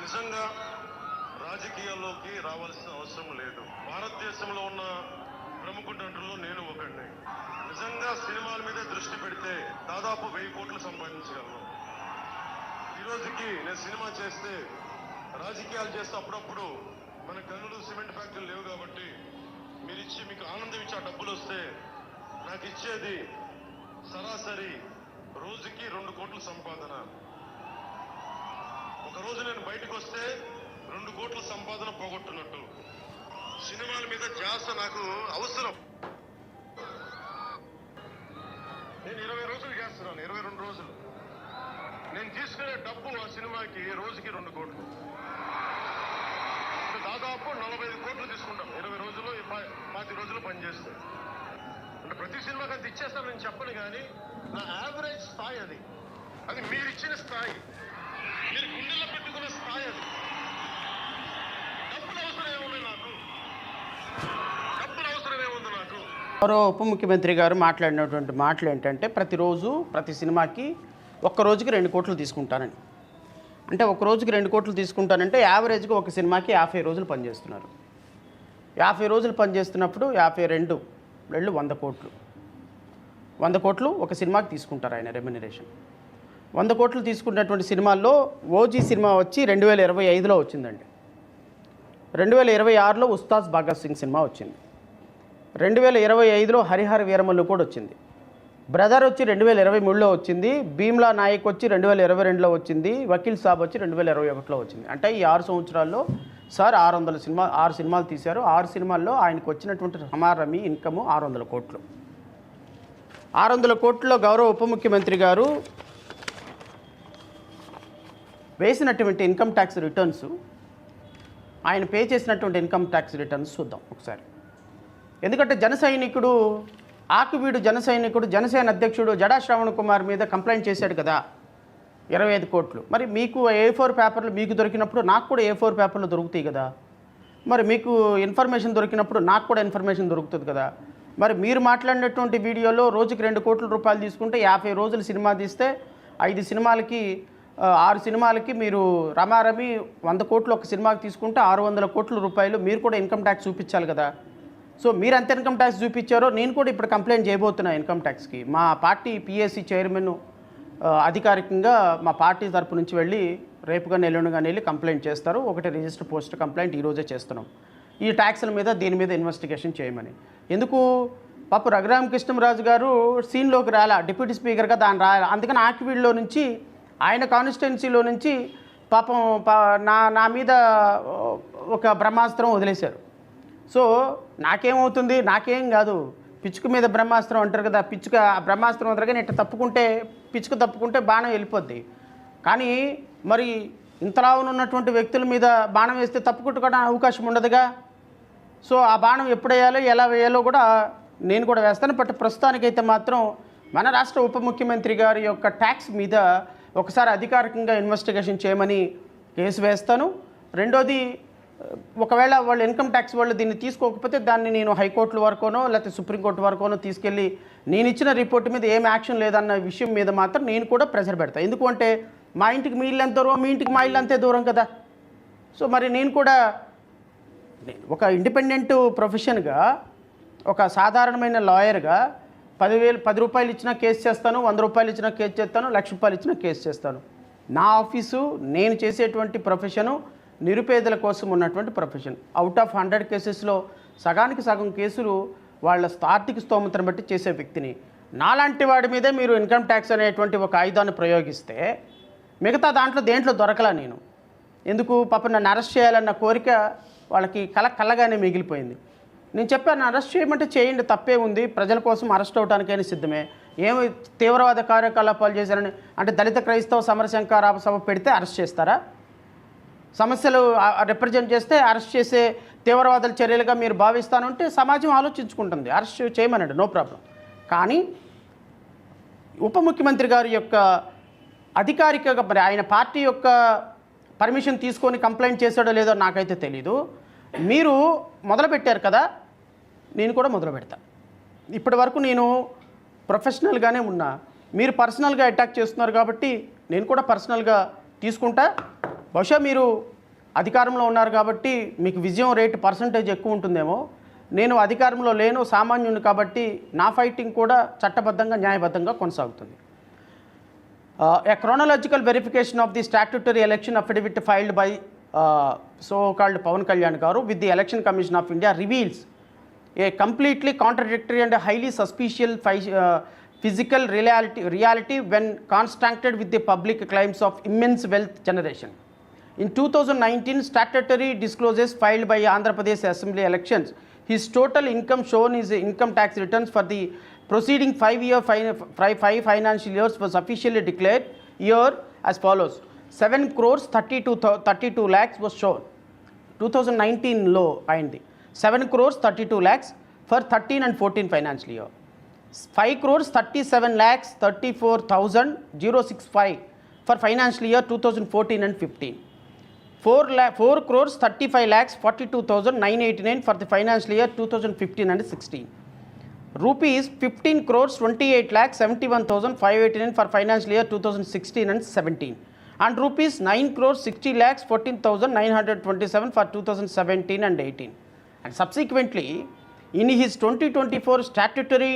నిజంగా రాజకీయాల్లోకి రావాల్సిన అవసరం లేదు. భారతదేశంలో ఉన్న ప్రముఖ నటుల్లో నేను ఒకడిని. నిజంగా సినిమాల మీద దృష్టి పెడితే దాదాపు 1000 కోట్లు సంపాదించగలను. ఈ రోజుకి నేను సినిమా చేస్తే, రాజకీయాలు చేస్తే అప్పుడప్పుడు మన గనులు సిమెంట్ ఫ్యాక్టరీలు లేవు కాబట్టి మీకు ఆనందం ఇచ్చే డబ్బులు వస్తే నాకు ఇచ్చేది సరాసరి రోజుకి 2 కోట్ల సంపాదన. ఒక రోజు నేను బయటకు వస్తే 2 కోట్ల సంపాదన పోగొట్టున్నట్టు. సినిమాల మీద ధ్యాస నాకు అవసరం. నేను 20 రోజులు చేస్తున్నాను, 22 రోజులు. నేను తీసుకునే డబ్బు ఆ సినిమాకి రోజుకి 2 కోట్లు, దాదాపు 45 కోట్లు తీసుకుంటాం 20 రోజులు, 5 రోజులు పనిచేస్తే. అంటే ప్రతి సినిమాకి అంత ఇచ్చేస్తాను నేను చెప్పను, కానీ నా యావరేజ్ స్థాయి అది. అది మీరు ఇచ్చిన స్థాయి, మీరు గుండెల్లో పెట్టుకున్న స్థాయి అది. డబ్బులు అవసరం ఏముంది నాకు, డబ్బులు అవసరం ఏముంది నాకు. మరో ఉప ముఖ్యమంత్రి గారు మాట్లాడినటువంటి మాటలు ఏంటంటే, ప్రతిరోజు ప్రతి సినిమాకి ఒక్క రోజుకి 2 కోట్లు తీసుకుంటానని. అంటే ఒక రోజుకి 2 కోట్లు తీసుకుంటానంటే యావరేజ్గా ఒక సినిమాకి 50 రోజులు పనిచేస్తున్నారు. 50 రోజులు పనిచేస్తున్నప్పుడు 52 2 100 కోట్లు. 100 కోట్లు ఒక సినిమాకి తీసుకుంటారు ఆయన రెమ్యునరేషన్. 100 కోట్లు తీసుకున్నటువంటి సినిమాల్లో ఓజీ సినిమా వచ్చి 2025లో వచ్చిందండి. 2026లో ఉస్తాద్ భగత్ సింగ్ సినిమా వచ్చింది. 2025లో హరిహర వీరమల్లు కూడా వచ్చింది. బ్రదర్ వచ్చి 2023లో వచ్చింది. భీమ్లా నాయక్ వచ్చి 2022లో వచ్చింది. వకీల్ సాబ్ వచ్చి 2021లో వచ్చింది. అంటే ఈ 6 సంవత్సరాల్లో సార్ 6 సినిమాలు తీశారు. 6 సినిమాల్లో ఆయనకు వచ్చినటువంటి సమారమి ఇన్కము 600 కోట్లు. 600 కోట్లలో గౌరవ ఉప ముఖ్యమంత్రి గారు వేసినటువంటి ఇన్కమ్ ట్యాక్స్ రిటర్న్స్, ఆయన పే చేసినటువంటి ఇన్కమ్ ట్యాక్స్ రిటర్న్స్ చూద్దాం ఒకసారి. ఎందుకంటే ఆకివీడు జన సైనికుడు జనసేన అధ్యక్షుడు జడా శ్రవణ్ కుమార్ మీద కంప్లైంట్ చేశాడు కదా 25 కోట్లు. మరి మీకు A4 పేపర్లు మీకు దొరికినప్పుడు నాకు కూడా A4 పేపర్లు దొరుకుతాయి కదా. మరి మీకు ఇన్ఫర్మేషన్ దొరికినప్పుడు నాకు కూడా ఇన్ఫర్మేషన్ దొరుకుతుంది కదా. మరి మీరు మాట్లాడినటువంటి వీడియోలో రోజుకి 2 కోట్ల రూపాయలు తీసుకుంటే 50 రోజులు సినిమా తీస్తే 6 సినిమాలకి మీరు రమారమి 100 కోట్లు ఒక సినిమాకి తీసుకుంటే 600 కోట్ల రూపాయలు మీరు కూడా ఇన్కమ్ ట్యాక్స్ చూపించాలి కదా. సో మీరు ఎంత ఇన్కమ్ ట్యాక్స్ చూపించారో నేను కూడా ఇప్పుడు కంప్లైంట్ చేయబోతున్నా ఇన్కమ్ ట్యాక్స్కి. మా పార్టీ PAC చైర్మన్ అధికారికంగా మా పార్టీ తరపు నుంచి వెళ్ళి రేపుగా ఎల్లుండిగా వెళ్ళి కంప్లైంట్ చేస్తారు. ఒకటి రిజిస్టర్ పోస్ట్ కంప్లైంట్ ఈరోజే చేస్తున్నాం ఈ ట్యాక్స్ల మీద, దీని మీద ఇన్వెస్టిగేషన్ చేయమని. ఎందుకు పాప రఘురామకృష్ణరాజు గారు సీన్లోకి రాలా, డిప్యూటీ స్పీకర్గా దాన్ని రాయాలి. అందుకని ఆకివీడులో నుంచి ఆయన కాన్స్టిట్యున్సీలో నుంచి పాపం నా మీద ఒక బ్రహ్మాస్త్రం వదిలేశారు. సో నాకేమవుతుంది, నాకేం కాదు, పిచ్చుక మీద బ్రహ్మాస్త్రం అంటారు కదా, పిచ్చుక బ్రహ్మాస్త్రం వదలగానే ఇట్లా తప్పుకుంటే బాణం వెళ్ళిపోద్ది. కానీ మరి ఇంతలా ఉన్నటువంటి వ్యక్తుల మీద బాణం వేస్తే తప్పుకుంటుకోవడానికి అవకాశం ఉండదుగా. సో ఆ బాణం ఎప్పుడు వేయాలో ఎలా వేయాలో కూడా నేను కూడా వేస్తాను. బట్ ప్రస్తుతానికైతే మాత్రం మన రాష్ట్ర ఉప ముఖ్యమంత్రి గారి యొక్క ట్యాక్స్ మీద ఒకసారి అధికారికంగా ఇన్వెస్టిగేషన్ చేయమని కేసు వేస్తాను. రెండోది, ఒకవేళ వాళ్ళు ఇన్కమ్ ట్యాక్స్ వాళ్ళు దీన్ని తీసుకోకపోతే దాన్ని నేను హైకోర్టుల వరకునో లేకపోతే సుప్రీంకోర్టు వరకునో తీసుకెళ్ళి నేను ఇచ్చిన రిపోర్ట్ మీద ఏం యాక్షన్ లేదన్న విషయం మీద మాత్రం నేను కూడా ప్రెషర్ పెడతాను. ఎందుకంటే మా ఇంటికి మీ ఇల్లు ఎంత దూరం, మీ ఇంటికి మా ఇల్లు అంతే దూరం కదా. సో మరి నేను కూడా ఒక ఇండిపెండెంట్ ప్రొఫెషన్గా, ఒక సాధారణమైన లాయర్గా 10 రూపాయలు ఇచ్చినా కేసు చేస్తాను, 100 రూపాయలు ఇచ్చినా కేసు చేస్తాను, 1,00,000 రూపాయలు ఇచ్చినా కేసు చేస్తాను. నా ఆఫీసు, నేను చేసేటువంటి ప్రొఫెషను నిరుపేదల కోసం ఉన్నటువంటి ప్రొఫెషన్. అవుట్ ఆఫ్ 100 కేసెస్లో సగానికి సగం కేసులు వాళ్ళ ఆర్థిక స్తోమతను బట్టి చేసే వ్యక్తిని. నాలాంటి వాడి మీదే మీరు ఇన్కమ్ ట్యాక్స్ అనేటువంటి ఒక ఆయుధాన్ని ప్రయోగిస్తే మిగతా దేంట్లో దొరకలా నేను. ఎందుకు పాప నన్ను అరెస్ట్ చేయాలన్న కోరిక వాళ్ళకి కళ్ళగానే మిగిలిపోయింది. నేను చెప్పాను, అరెస్ట్ చేయమంటే చేయండి, తప్పే ఉంది, ప్రజల కోసం అరెస్ట్ అవడానికైనా సిద్ధమే. ఏమి తీవ్రవాద కార్యకలాపాలు చేశారని అంటే దళిత క్రైస్తవ సమరశంకర సభ పెడితే అరెస్ట్ చేస్తారా? సమస్యలు రిప్రజెంట్ చేస్తే అరెస్ట్ చేసే తీవ్రవాదుల చర్యలుగా మీరు భావిస్తానంటే సమాజం ఆలోచించుకుంటుంది, అరెస్ట్ చేయమనండి, నో ప్రాబ్లం. కానీ ఉప ముఖ్యమంత్రి గారి యొక్క అధికారికంగా మరి ఆయన పార్టీ యొక్క పర్మిషన్ తీసుకొని కంప్లైంట్ చేశాడో లేదో నాకైతే తెలీదు. మీరు మొదలుపెట్టారు కదా, నేను కూడా మొదలు పెడతా. ఇప్పటి వరకు నేను ప్రొఫెషనల్గానే ఉన్నా, మీరు పర్సనల్గా అటాక్ చేస్తున్నారు కాబట్టి నేను కూడా పర్సనల్గా తీసుకుంటా. బహుశా మీరు అధికారంలో ఉన్నారు కాబట్టి మీకు విజయం రేట్ పర్సంటేజ్ ఎక్కువ ఉంటుందేమో. నేను అధికారంలో లేను, సామాన్యుని కాబట్టి నా ఫైటింగ్ కూడా చట్టబద్ధంగా న్యాయబద్ధంగా కొనసాగుతుంది. A chronological verification of the statutory election affidavit filed by so-called Pawan Kalyan Garu with the Election Commission of India reveals a completely contradictory and highly suspicious physical reality when contrasted with the public claims of immense wealth generation. In 2019 statutory disclosures filed by Andhra Pradesh Assembly elections, his total income shown is income tax returns for the preceding 5 financial years was officially declared year as follows. 7 crores 32 lakhs was shown. 2019 low అయింది. 7 crores 32 lakhs for 13 and 14 financial year. 5 crores 37 lakhs 34,065 for financial year 2014 and 15. 4 crores 35 lakhs 42,989 for the financial year 2015 and 16. Rupees 15 crores 28 lakhs 71,589 for financial year 2016 and 17. And rupees 9 crores 60 lakhs 14,927 for 2017 and 18. And subsequently, in his 2024 statutory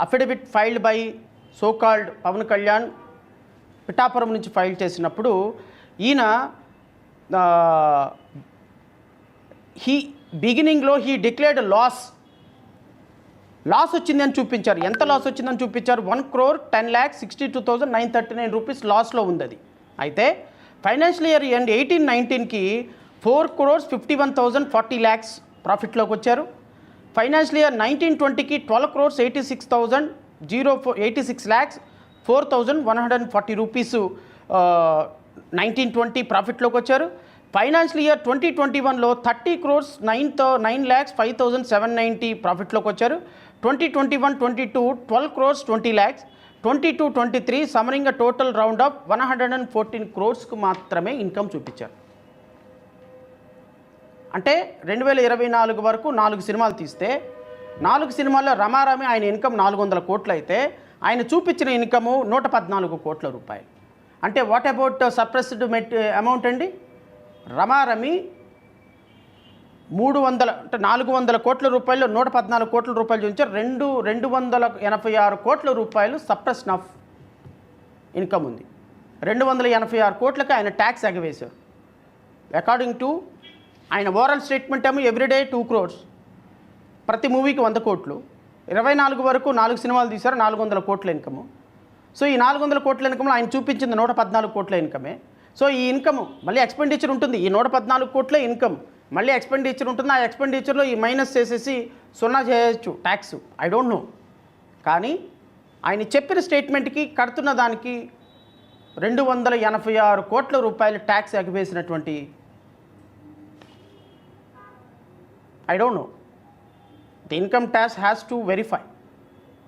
affidavit filed by so-called Pawan Kalyan, Pithapuram నుంచి file చేసినప్పుడు ఈయన బిగినింగ్లో he declared loss వచ్చిందని చూపించారు. ఎంత loss వచ్చిందని చూపించారు? 1,10,62,939 rupees లాస్లో ఉంది అది. అయితే ఫైనాన్షియల్ ఇయర్ ఎండ్ 18-19కి 4,51,040 lakhs ప్రాఫిట్లోకి వచ్చారు. ఫైనాన్షియల్ ఇయర్ 19-20కి 12,86 lakhs 4,140 రూపీస్ 19-20 ప్రాఫిట్లోకి వచ్చారు. ఫైనాన్షియల్ ఇయర్ 2021లో 30 crores 9 lakhs 5,790 ప్రాఫిట్లోకి వచ్చారు. 2021-22 12 crores 20 lakhs. 22-23 సమరింగ్ టోటల్ రౌండ్ ఆఫ్ 114 crores మాత్రమే ఇన్కమ్ చూపించారు. అంటే 2024 వరకు 4 సినిమాలు తీస్తే 4 సినిమాల్లో రమారమి ఆయన ఇన్కమ్ 400 కోట్లు అయితే ఆయన చూపించిన ఇన్కము 114 కోట్ల రూపాయలు. అంటే వాట్ అబౌట్ సప్రెస్డ్ అమౌంట్ అండి? రమారమి 400 కోట్ల రూపాయలు 114 కోట్ల రూపాయలు చూపించారు. 286 కోట్ల రూపాయలు సప్రెషన్ ఆఫ్ ఇన్కమ్ ఉంది. 286 కోట్లకి ఆయన ట్యాక్స్ ఎగవేశారు. అకార్డింగ్ టు ఆయన ఓరల్ స్టేట్మెంట్ ఏమో ఎవ్రీడే 2 crores, ప్రతి మూవీకి 100 కోట్లు. 24 వరకు 4 సినిమాలు తీశారు, 400 కోట్ల ఇన్కము. సో ఈ 400 కోట్ల ఇన్కమ్లో ఆయన చూపించింది 114 కోట్ల ఇన్కమే. సో ఈ ఇన్కమ్ మళ్ళీ ఎక్స్పెండిచర్ ఉంటుంది. ఈ 114 కోట్ల ఇన్కమ్ మళ్ళీ ఎక్స్పెండిచర్ ఉంటుంది. ఆ ఎక్స్పెండిచర్లో ఈ మైనస్ చేసేసి 0 చేయొచ్చు ట్యాక్స్, ఐ డోంట్ నో. కానీ ఆయన చెప్పిన స్టేట్మెంట్కి కడుతున్న దానికి 286 కోట్ల రూపాయలు tax ఎగవేసినటువంటి I don't know. The income tax has to verify.